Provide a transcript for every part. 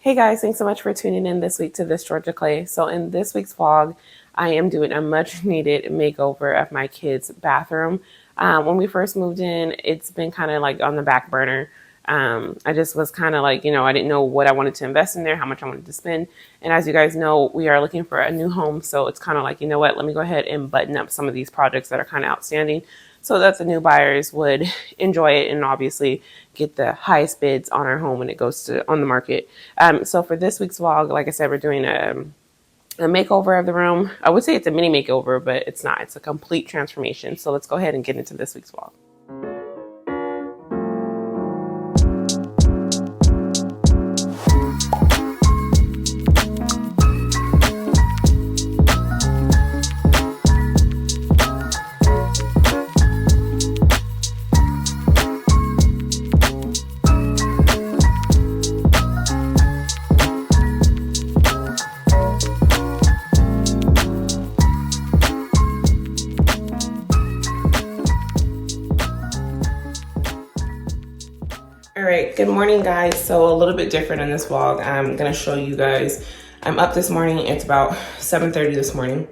Hey guys, thanks so much for tuning in this week to This Georgia Clay. So in this week's vlog, I am doing a much needed makeover of my kids' bathroom. When we first moved in, it's been kind of like on the back burner. I just was kind of like, I didn't know what I wanted to invest in there, how much I wanted to spend. And as you guys know, we are looking for a new home. So it's kind of like, let me go ahead and button up some of these projects that are kind of outstanding so that the new buyers would enjoy it and obviously get the highest bids on our home when it goes on the market. So for this week's vlog, like I said, we're doing a makeover of the room. I would say it's a mini makeover, but it's not. It's a complete transformation. So let's go ahead and get into this week's vlog. Alright, good morning guys. So a little bit different in this vlog. I'm going to show you guys. I'm up this morning. It's about 7:30 this morning.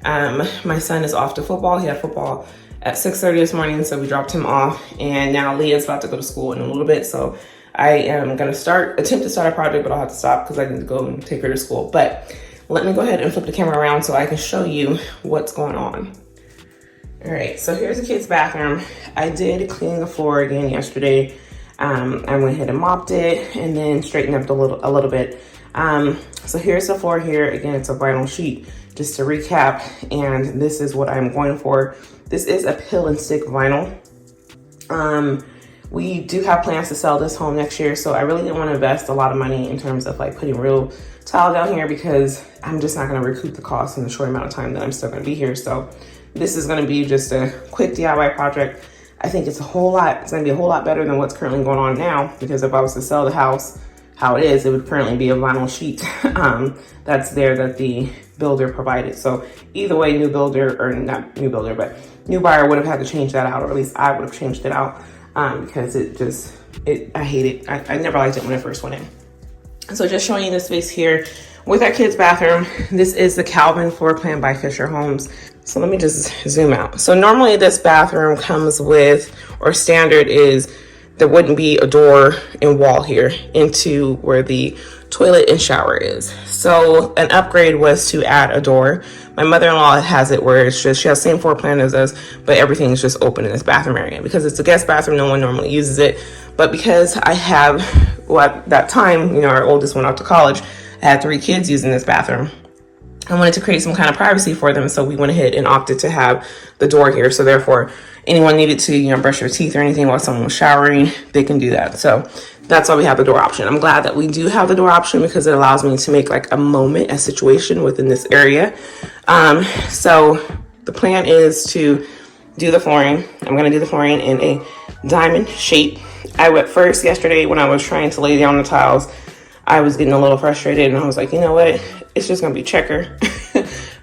My son is off to football. He had football at 6:30 this morning, so we dropped him off. And now Leah's about to go to school in a little bit. So I am going to attempt to start a project, but I'll have to stop because I need to go and take her to school. But let me go ahead and flip the camera around so I can show you what's going on. Alright, so here's the kids' bathroom. I did clean the floor again yesterday. I went ahead and mopped it and then straightened up a little bit. So here's the floor here. Again, it's a vinyl sheet, just to recap. And this is what I'm going for. This is a pill and stick vinyl. We do have plans to sell this home next year. So I really didn't want to invest a lot of money in terms of like putting real tile down here because I'm just not going to recoup the cost in the short amount of time that I'm still going to be here. So this is going to be just a quick DIY project. I think it's going to be a whole lot better than what's currently going on now, because if I was to sell the house how it is, it would currently be a vinyl sheet that's there that the builder provided. So either way, new builder, or not new builder, but new buyer would have had to change that out, or at least I would have changed it out because I hate it. I never liked it when I first went in. So just showing you the space here with our kids' bathroom. This is the Calvin floor plan by Fisher Homes. So let me just zoom out. So normally this bathroom comes with, or standard is, there wouldn't be a door and wall here into where the toilet and shower is. So an upgrade was to add a door. My mother-in-law has it where it's just, she has the same floor plan as us, but everything is just open in this bathroom area. Because it's a guest bathroom, no one normally uses it. But because I have, well, at that time, our oldest went off to college, I had 3 kids using this bathroom. I wanted to create some kind of privacy for them, so we went ahead and opted to have the door here. So therefore, anyone needed to, brush their teeth or anything while someone was showering, they can do that. So that's why we have the door option. I'm glad that we do have the door option because it allows me to make like a moment, a situation within this area. So the plan is to do the flooring. I'm going to do the flooring in a diamond shape. I went first yesterday when I was trying to lay down the tiles. I was getting a little frustrated and I was like, you know what? It's just going to be checker.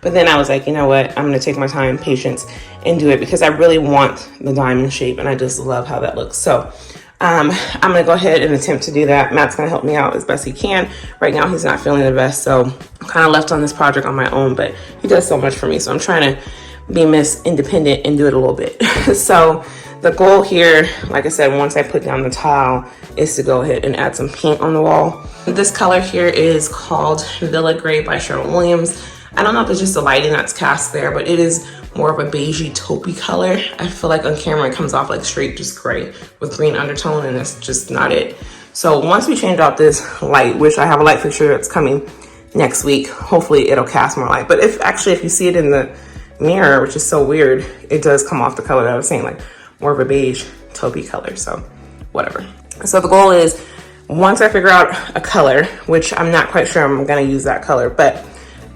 But then I was like, you know what? I'm going to take my time, patience, and do it because I really want the diamond shape and I just love how that looks. So I'm going to go ahead and attempt to do that. Matt's going to help me out as best he can. Right now, he's not feeling the best. So I'm kind of left on this project on my own, but he does so much for me. So I'm trying to be Miss Independent and do it a little bit. So the goal here, like I said, once I put down the tile, is to go ahead and add some paint on the wall. This color here is called Villa Gray by Sherwin-Williams. I don't know if it's just the lighting that's cast there, but it is more of a beigey taupey color. I feel like on camera it comes off like straight just gray with green undertone, and that's just not it. So once we change out this light, which I have a light fixture that's coming next week, hopefully it'll cast more light. But if you see it in the mirror, which is so weird, it does come off the color that I was saying, like more of a beige taupey color. So whatever. So the goal is, once I figure out a color, which I'm not quite sure I'm going to use that color, but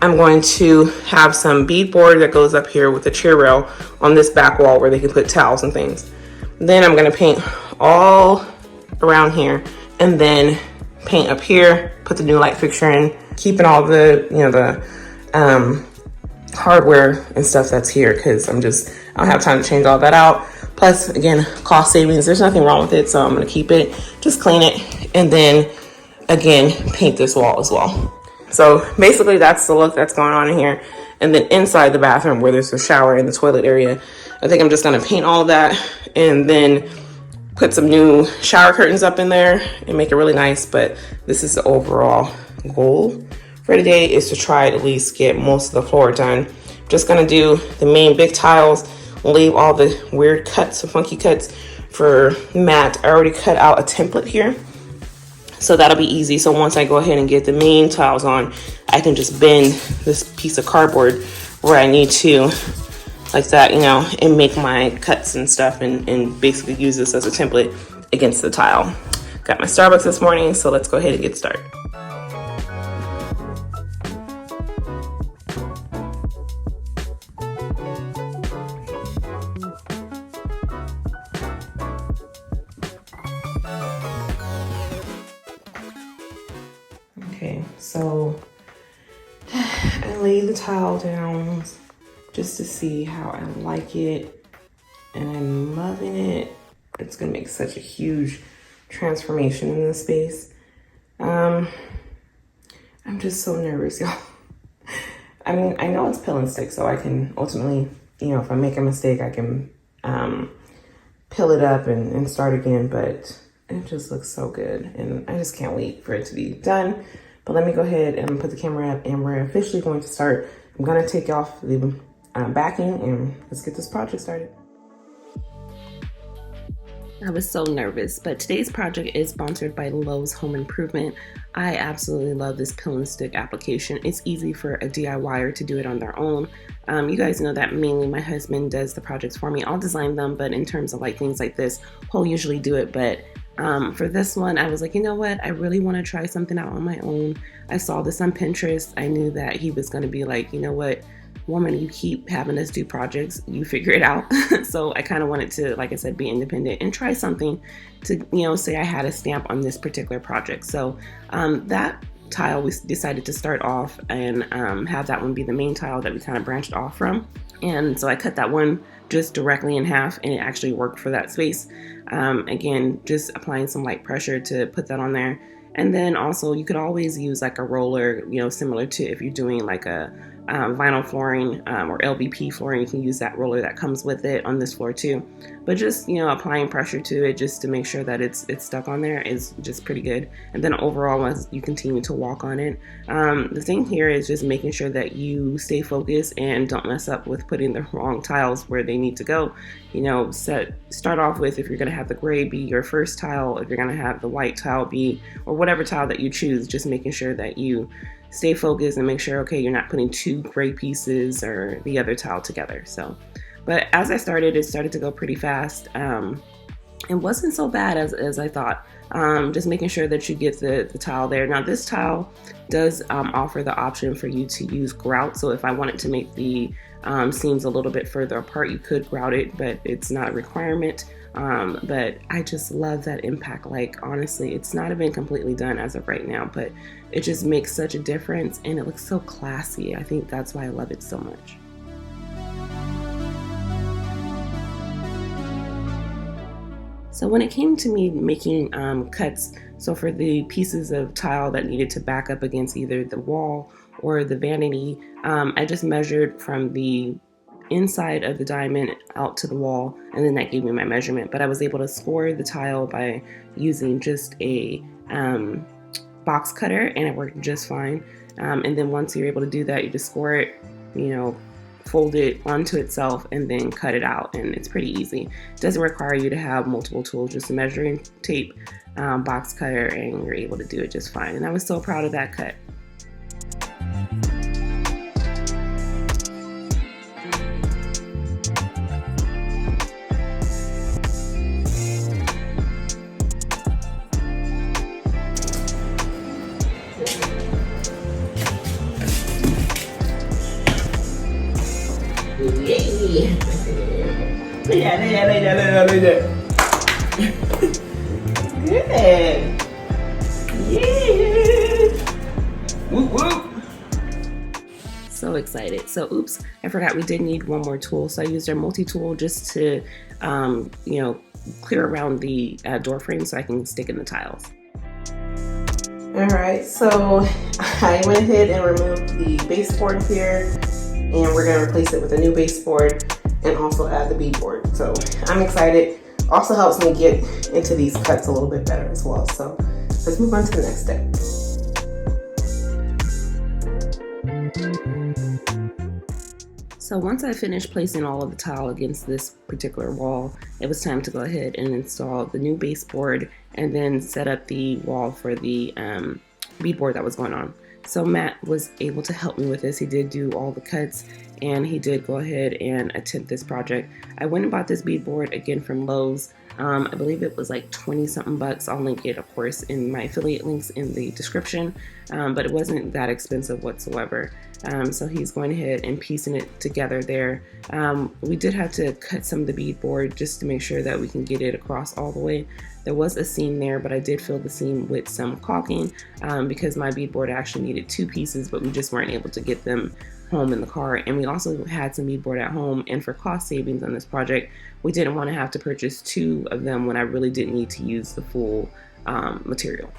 I'm going to have some beadboard that goes up here with the chair rail on this back wall where they can put towels and things. Then I'm going to paint all around here and then paint up here, put the new light fixture in, keeping all the, hardware and stuff that's here because I don't have time to change all that out. Plus, again, cost savings. There's nothing wrong with it, so I'm going to keep it, just clean it, and then again, paint this wall as well. So basically that's the look that's going on in here. And then inside the bathroom where there's a shower and the toilet area, I think I'm just gonna paint all of that and then put some new shower curtains up in there and make it really nice. But this is the overall goal for today, is to try to at least get most of the floor done. I'm just gonna do the main big tiles, leave all the weird cuts, the funky cuts for matte. I already cut out a template here, so that'll be easy. So once I go ahead and get the main tiles on, I can just bend this piece of cardboard where I need to, like that, you know, and make my cuts and stuff, and basically use this as a template against the tile. Got my Starbucks this morning, so let's go ahead and get started. Okay, so I laid the tile down just to see how I like it, and I'm loving it. It's gonna make such a huge transformation in this space. I'm just so nervous, y'all. I mean, I know it's pill and stick, so I can ultimately, you know, if I make a mistake, I can pill it up and start again, but it just looks so good, and I just can't wait for it to be done. But let me go ahead and put the camera up, and we're officially going to start. I'm gonna take off the backing, and let's get this project started. I was so nervous, but today's project is sponsored by Lowe's Home Improvement. I absolutely love this pill and stick application. It's easy for a DIYer to do it on their own. You guys know that mainly my husband does the projects for me. I'll design them, but in terms of like things like this, he'll usually do it. But for this one, I was like, you know what? I really want to try something out on my own. I saw this on Pinterest. I knew that he was going to be like, you know what? Woman, you keep having us do projects, you figure it out. So I kind of wanted to, like I said, be independent and try something to, you know, say I had a stamp on this particular project. So that tile, we decided to start off and have that one be the main tile that we kind of branched off from. And so I cut that one just directly in half, and it actually worked for that space. Again, just applying some light pressure to put that on there. And then also you could always use like a roller, you know, similar to if you're doing like a vinyl flooring or LVP flooring, you can use that roller that comes with it on this floor too. But just, you know, applying pressure to it just to make sure that it's stuck on there is just pretty good. And then overall, as you continue to walk on it, the thing here is just making sure that you stay focused and don't mess up with putting the wrong tiles where they need to go. You know, start off with, if you're going to have the gray be your first tile, if you're going to have the white tile be, or whatever tile that you choose, just making sure that you stay focused and make sure, okay, you're not putting two gray pieces or the other tile together. So, but as I started, it started to go pretty fast. It wasn't so bad as I thought. Just making sure that you get the tile there. Now this tile does offer the option for you to use grout. So if I wanted to make the seams a little bit further apart, you could grout it, but it's not a requirement. But I just love that impact. Like, honestly, it's not even completely done as of right now, but it just makes such a difference, and it looks so classy. I think that's why I love it so much. So when it came to me making cuts, so for the pieces of tile that needed to back up against either the wall or the vanity, I just measured from the inside of the diamond out to the wall, and then that gave me my measurement. But I was able to score the tile by using just a box cutter, and it worked just fine. And then once you're able to do that, you just score it, you know, fold it onto itself, and then cut it out, and it's pretty easy. It doesn't require you to have multiple tools, just a measuring tape, box cutter, and you're able to do it just fine. And I was so proud of that cut. Good. Yeah. Whoop, whoop. So excited. So oops, I forgot we did need one more tool. So I used our multi-tool just to, you know, clear around the door frame so I can stick in the tiles. All right, so I went ahead and removed the baseboard here, and we're gonna replace it with a new baseboard and also add the beadboard. So I'm excited. Also helps me get into these cuts a little bit better as well. So let's move on to the next step. So once I finished placing all of the tile against this particular wall, it was time to go ahead and install the new baseboard and then set up the wall for the beadboard that was going on. So Matt was able to help me with this. He did do all the cuts and he did go ahead and attempt this project. I went and bought this beadboard again from Lowe's. I believe it was like 20 something bucks. I'll link it, of course, in my affiliate links in the description, but it wasn't that expensive whatsoever. So he's going ahead and piecing it together there. We did have to cut some of the beadboard just to make sure that we can get it across all the way. There was a seam there, but I did fill the seam with some caulking because my beadboard actually needed 2 pieces, but we just weren't able to get them home in the car. And we also had some beadboard at home, and for cost savings on this project, we didn't want to have to purchase 2 of them when I really didn't need to use the full material.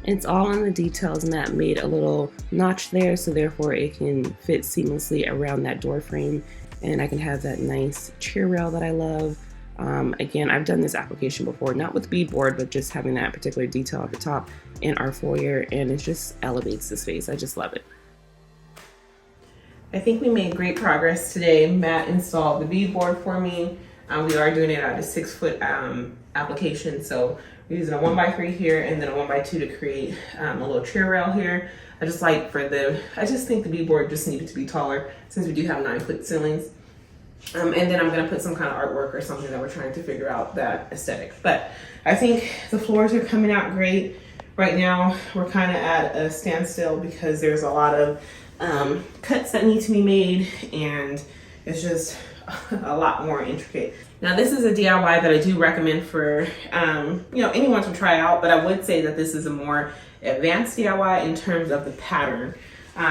It's all in the details. Matt made a little notch there, so therefore it can fit seamlessly around that door frame, and I can have that nice chair rail that I love. Again, I've done this application before, not with beadboard, but just having that particular detail at the top in our foyer, and it just elevates the space. I just love it. I think we made great progress today. Matt installed the beadboard for me. We are doing it at a 6-foot application, so we're using a 1x3 here and then a 1x2 to create a little chair rail here. I just think the beadboard just needed to be taller since we do have 9-foot ceilings. And then I'm gonna put some kind of artwork or something that we're trying to figure out that aesthetic. But I think the floors are coming out great. Right now, we're kind of at a standstill because there's a lot of cuts that need to be made, and it's just a lot more intricate. Now this is a DIY that I do recommend for anyone to try out, but I would say that this is a more advanced DIY in terms of the pattern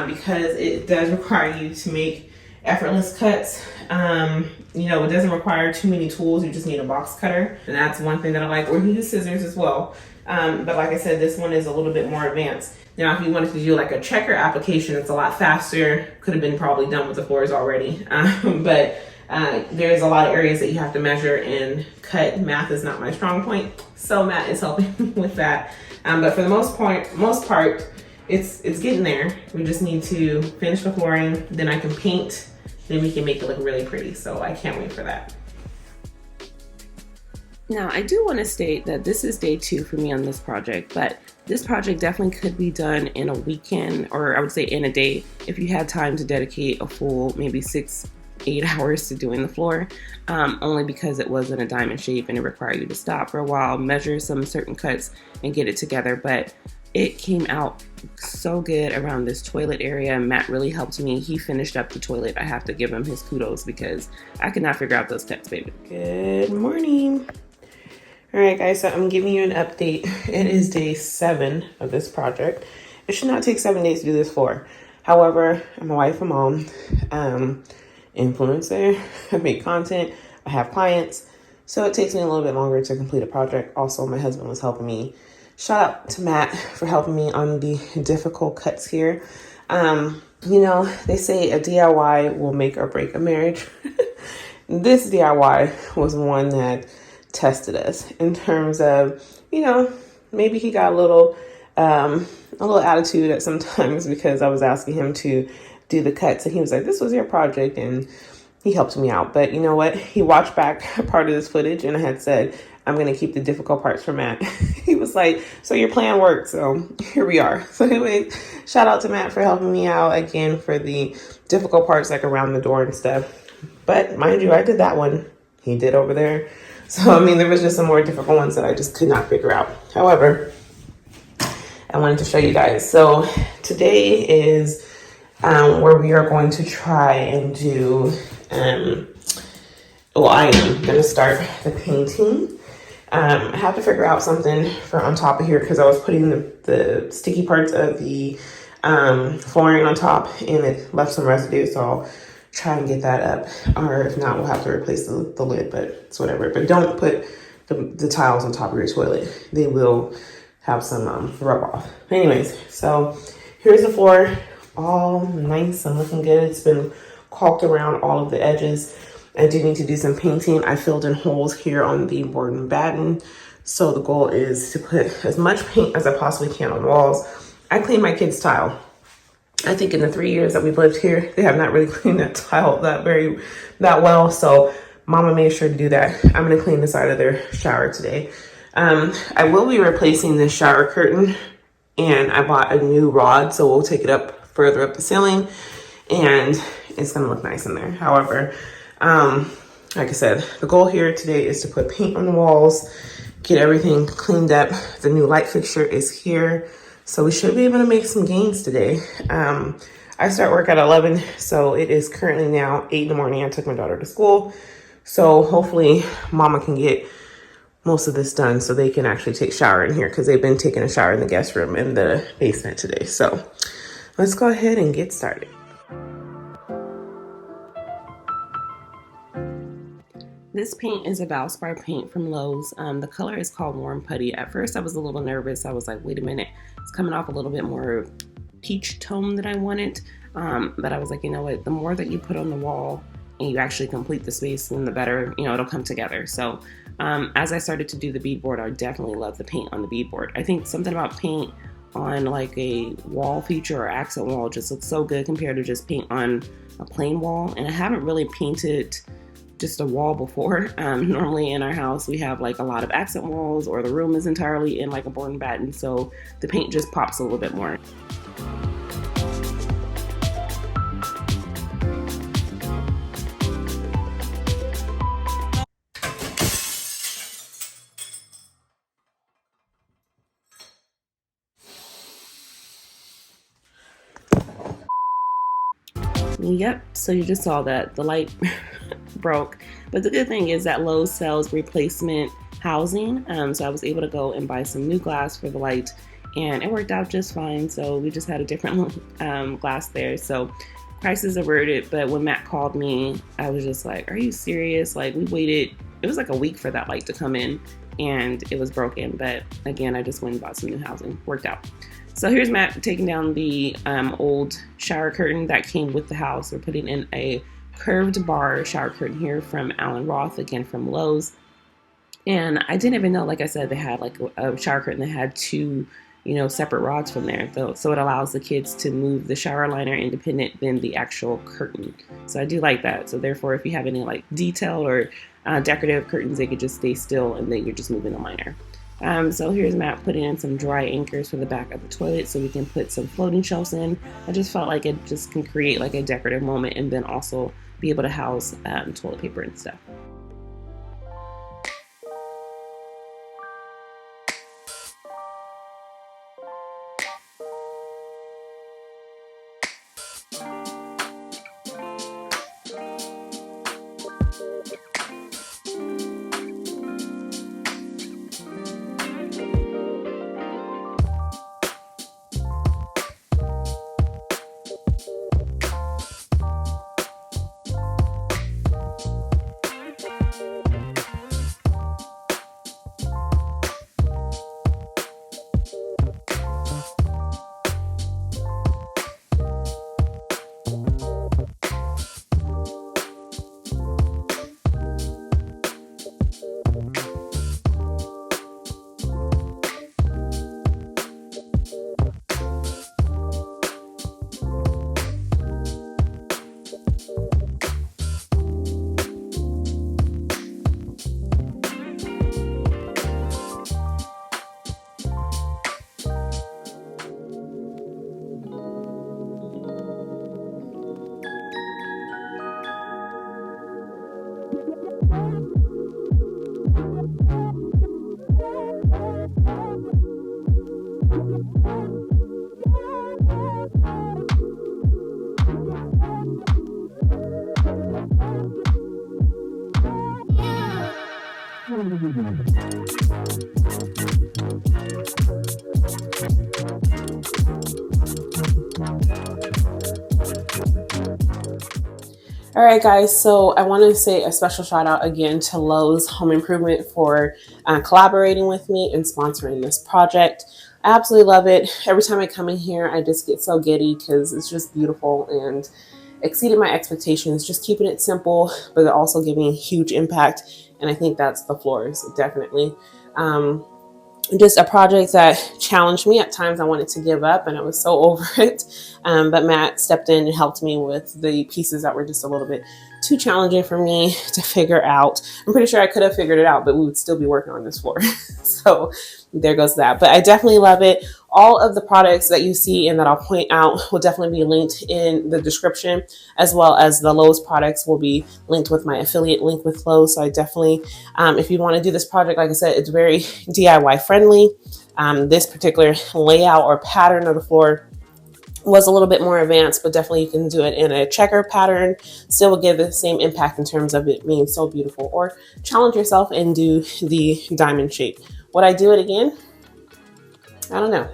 because it does require you to make effortless cuts. It doesn't require too many tools. You just need a box cutter, and that's one thing that I like. Or you use scissors as well. But like I said, this one is a little bit more advanced. Now, if you wanted to do like a checker application, it's a lot faster. Could have been probably done with the floors already. But there's a lot of areas that you have to measure and cut. Math is not my strong point, so Matt is helping me with that. But for the most part, it's getting there. We just need to finish the flooring, then I can paint, then we can make it look really pretty. So I can't wait for that. Now, I do want to state that this is day 2 for me on this project, but this project definitely could be done in a weekend, or I would say in a day, if you had time to dedicate a full maybe 6-8 hours to doing the floor, only because it wasn't a diamond shape and it required you to stop for a while, measure some certain cuts and get it together. But it came out so good around this toilet area. Matt really helped me. He finished up the toilet. I have to give him his kudos because I could not figure out those cuts, baby. Good morning. All right, guys, so I'm giving you an update. It is day 7 of this project. It should not take 7 days to do this floor. However, I'm a wife, a mom, influencer. I make content. I have clients. So it takes me a little bit longer to complete a project. Also, my husband was helping me. Shout out to Matt for helping me on the difficult cuts here. They say a DIY will make or break a marriage. This DIY was one that tested us in terms of, maybe he got a little attitude at sometimes because I was asking him to do the cuts, and he was like, this was your project, and he helped me out. But you know what? He watched back part of this footage, and I had said, I'm going to keep the difficult parts for Matt. He was like, so your plan worked. So here we are. So anyway, shout out to Matt for helping me out again for the difficult parts, like around the door and stuff. But mind you, I did that one. He did over there. So, there was just some more difficult ones that I just could not figure out. However, I wanted to show you guys. So today is where we are going to try and do, I am going to start the painting. I have to figure out something for on top of here because I was putting the sticky parts of the flooring on top, and it left some residue, so I'll try and get that up, or if not, we'll have to replace the lid, but it's whatever. But don't put the tiles on top of your toilet. They will have some rub off. Anyways, so here's the floor, all nice and looking good. It's been caulked around all of the edges. I do need to do some painting. I filled in holes here on the board and batten. So the goal is to put as much paint as I possibly can on the walls. I cleaned my kids' tile. I think in the 3 years that we've lived here, they have not really cleaned that tile that well. So Mama made sure to do that. I'm gonna clean the side of their shower today. I will be replacing this shower curtain, and I bought a new rod, so we'll take it up further up the ceiling, and it's gonna look nice in there. However, like I said, the goal here today is to put paint on the walls, get everything cleaned up. The new light fixture is here, so we should be able to make some gains today. I start work at 11, so it is currently now 8 in the morning. I took my daughter to school, so hopefully Mama can get most of this done so they can actually take a shower in here, because they've been taking a shower in the guest room in the basement today. So let's go ahead and get started. This paint is a Valspar paint from Lowe's. The color is called Warm Putty. At first I was a little nervous. I was like, wait a minute, it's coming off a little bit more peach tone than I wanted. But I was like, you know what, the more that you put on the wall and you actually complete the space, then the better, it'll come together. So as I started to do the beadboard, I definitely love the paint on the beadboard. I think something about paint on like a wall feature or accent wall just looks so good compared to just paint on a plain wall. And I haven't really painted just a wall before. Normally in our house we have like a lot of accent walls, or the room is entirely in like a board and batten, so the paint just pops a little bit more. Yep, so you just saw that the light broke, but the good thing is that Lowe's sells replacement housing, so I was able to go and buy some new glass for the light, and it worked out just fine. So we just had a different glass there, so prices averted. But when Matt called me, I was just like, are you serious? Like, we waited, it was like a week for that light to come in, and it was broken. But again, I just went and bought some new housing. Worked out. So here's Matt taking down the old shower curtain that came with the house. We're putting in a curved bar shower curtain here from Allen Roth, again from Lowe's. And I didn't even know, like I said, they had like a shower curtain that had two, separate rods from there. So it allows the kids to move the shower liner independent than the actual curtain. So I do like that. So therefore, if you have any like detailed or decorative curtains, they could just stay still and then you're just moving the liner. So here's Matt putting in some dry anchors for the back of the toilet so we can put some floating shelves in. I just felt like it just can create like a decorative moment and then also be able to house toilet paper and stuff. All right, guys, so I want to say a special shout out again to Lowe's Home Improvement for collaborating with me and sponsoring this project. I absolutely love it. Every time I come in here, I just get so giddy because it's just beautiful and exceeded my expectations. Just keeping it simple, but also giving huge impact. And I think that's the floors, definitely. Just a project that challenged me. At times I wanted to give up and I was so over it. But Matt stepped in and helped me with the pieces that were just a little bit too challenging for me to figure out. I'm pretty sure I could have figured it out, but we would still be working on this floor. So there goes that. But I definitely love it. All of the products that you see and that I'll point out will definitely be linked in the description, as well as the Lowe's products will be linked with my affiliate link with Lowe's. So I definitely, if you want to do this project, like I said, it's very DIY friendly. This particular layout or pattern of the floor was a little bit more advanced, but definitely you can do it in a checker pattern. Still will give the same impact in terms of it being so beautiful, or challenge yourself and do the diamond shape. Would I do it again? I don't know.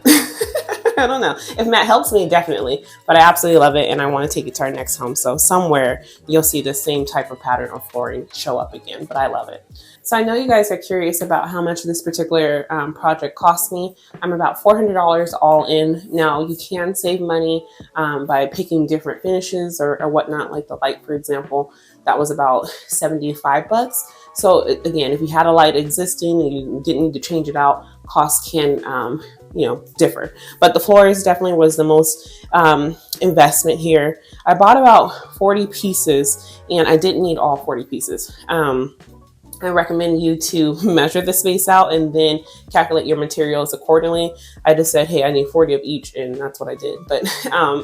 I don't know. If Matt helps me, definitely. But I absolutely love it and I want to take it to our next home. So somewhere you'll see the same type of pattern of flooring show up again, but I love it. So I know you guys are curious about how much this particular project cost me. I'm about $400 all in. Now you can save money by picking different finishes or whatnot, like the light, for example. That was about 75 bucks. So again, if you had a light existing and you didn't need to change it out, costs can differ. But the floors definitely was the most investment here. I bought about 40 pieces and I didn't need all 40 pieces. I recommend you to measure the space out and then calculate your materials accordingly. I just said, hey, I need 40 of each, and that's what I did. But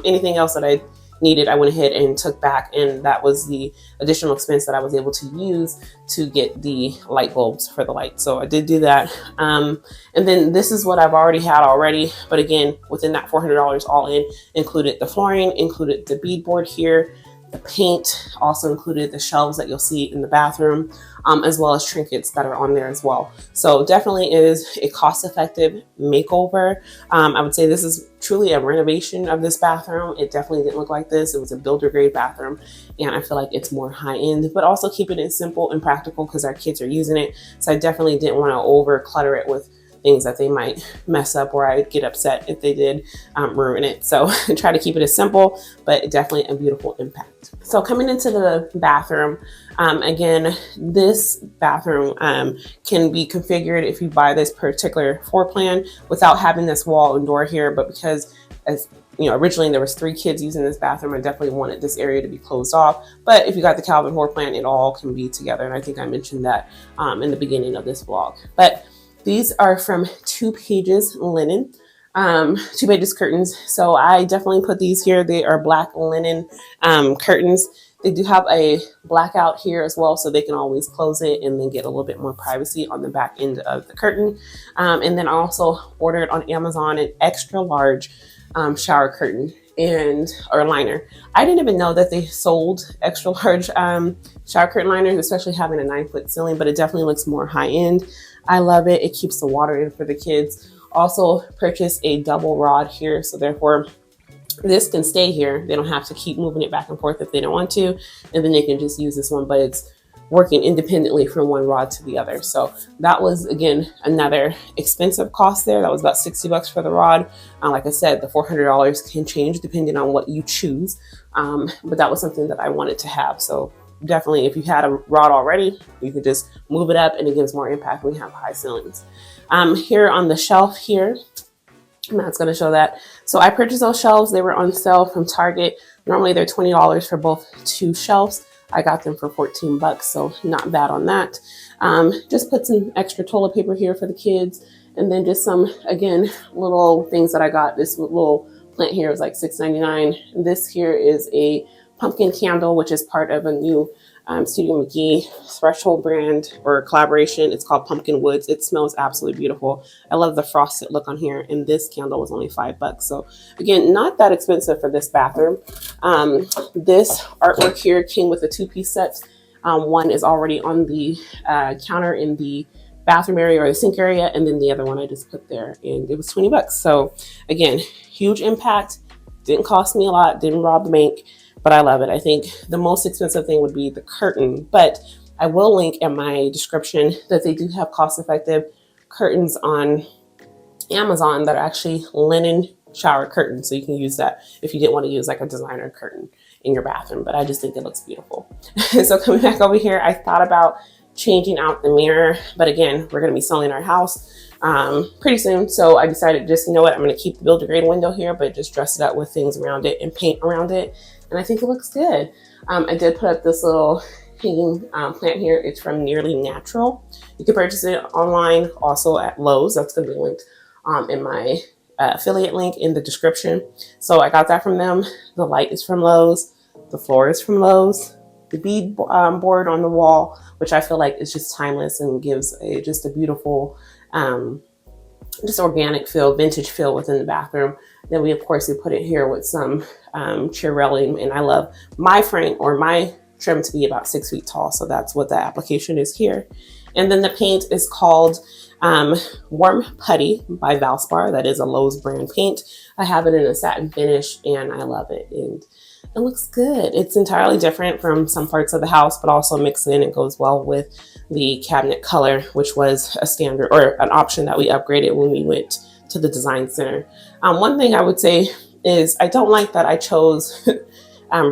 anything else that I needed, I went ahead and took back, and that was the additional expense that I was able to use to get the light bulbs for the light. So I did do that. And then this is what I've already had already, but again, within that $400 all in, included the flooring, included the beadboard here, the paint, also included the shelves that you'll see in the bathroom, as well as trinkets that are on there as well. So definitely is a cost-effective makeover. I would say this is truly a renovation of this bathroom. It definitely didn't look like this. It was a builder grade bathroom, and I feel like it's more high-end, but also keeping it simple and practical because our kids are using it. So I definitely didn't want to over clutter it with things that they might mess up, or I'd get upset if they did ruin it. So try to keep it as simple, but definitely a beautiful impact. So coming into the bathroom, again, this bathroom can be configured if you buy this particular floor plan without having this wall and door here, but because as originally there was 3 kids using this bathroom, I definitely wanted this area to be closed off. But if you got the Calvin floor plan, it all can be together. And I think I mentioned that in the beginning of this vlog. But these are from 2 Pages linen, 2 Pages curtains. So I definitely put these here. They are black linen curtains. They do have a blackout here as well, so they can always close it and then get a little bit more privacy on the back end of the curtain. And then I also ordered on Amazon an extra large shower curtain or liner. I didn't even know that they sold extra large shower curtain liners, especially having a 9-foot ceiling, but it definitely looks more high end. I love it. It keeps the water in for the kids. Also purchased a double rod here, so therefore this can stay here. They don't have to keep moving it back and forth if they don't want to, and then they can just use this one, but it's working independently from one rod to the other. So that was, again, another expensive cost there. That was about 60 bucks for the rod. Like I said, the $400 can change depending on what you choose, but that was something that I wanted to have. So definitely, if you had a rod already, you could just move it up and it gives more impact when you have high ceilings. Here on the shelf here, Matt's going to show that. So I purchased those shelves. They were on sale from Target. Normally they're $20 for both 2 shelves. I got them for 14 bucks, so not bad on that. Just put some extra toilet paper here for the kids, and then just some, again, little things that I got. This little plant here was like $6.99. This here is a pumpkin candle, which is part of a new Studio McGee Threshold brand or collaboration. It's called Pumpkin Woods. It smells absolutely beautiful. I love the frosted look on here, and this candle was only $5. So again, not that expensive for this bathroom. This artwork here came with a 2-piece set. One is already on the counter in the bathroom area or the sink area, and then the other one I just put there, and it was 20 bucks. So again, huge impact. Didn't cost me a lot, didn't rob the bank, but I love it. I think the most expensive thing would be the curtain, but I will link in my description that they do have cost-effective curtains on Amazon that are actually linen shower curtains. So you can use that if you didn't want to use like a designer curtain in your bathroom, but I just think it looks beautiful. So coming back over here, I thought about changing out the mirror, but again, we're going to be selling our house pretty soon. So I decided just, you know what, I'm going to keep the builder grade window here, but just dress it up with things around it and paint around it. And I think it looks good. I did put up this little hanging plant here. It's from Nearly Natural. You can purchase it online, also at Lowe's. That's going to be linked in my affiliate link in the description. So I got that from them. The light is from Lowe's. The floor is from Lowe's. The bead board on the wall, which I feel like is just timeless and gives just a beautiful, just organic feel, vintage feel within the bathroom. Then we, of course, we put it here with some chair railing, and I love my frame or my trim to be about 6 feet tall. So that's what the application is here. And then the paint is called Warm Putty by Valspar. That is a Lowe's brand paint. I have it in a satin finish and I love it. And it looks good. It's entirely different from some parts of the house, but also mixed in. It goes well with the cabinet color, which was a standard or an option that we upgraded when we went to the design center. One thing I would say is I don't like that I chose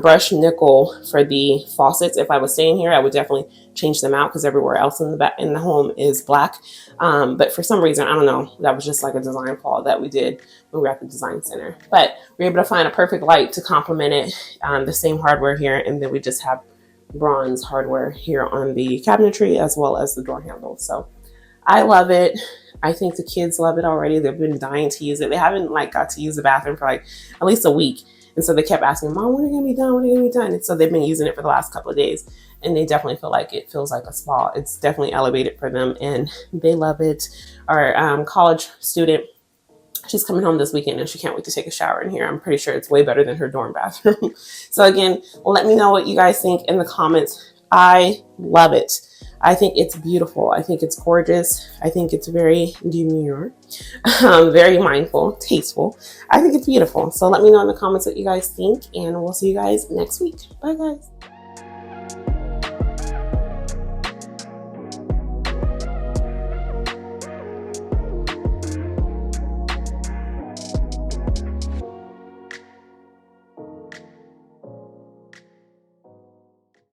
brushed nickel for the faucets. If I was staying here, I would definitely change them out because everywhere else in the home is black. But for some reason, I don't know, that was just like a design flaw that we did when we were at the design center. But we were able to find a perfect light to complement it. The same hardware here, and then we just have bronze hardware here on the cabinetry as well as the door handle. So I love it. I think the kids love it already. They've been dying to use it. They haven't like got to use the bathroom for like at least a week. And so they kept asking, Mom, when are you gonna be done? When are you gonna be done? And so they've been using it for the last couple of days, and they definitely feel like it feels like a spa. It's definitely elevated for them, and they love it. Our college student, she's coming home this weekend, and she can't wait to take a shower in here. I'm pretty sure it's way better than her dorm bathroom. So again, let me know what you guys think in the comments. I love it. I think it's beautiful. I think it's gorgeous. I think it's very demure, very mindful, tasteful. I think it's beautiful. So let me know in the comments what you guys think, and we'll see you guys next week. Bye, guys.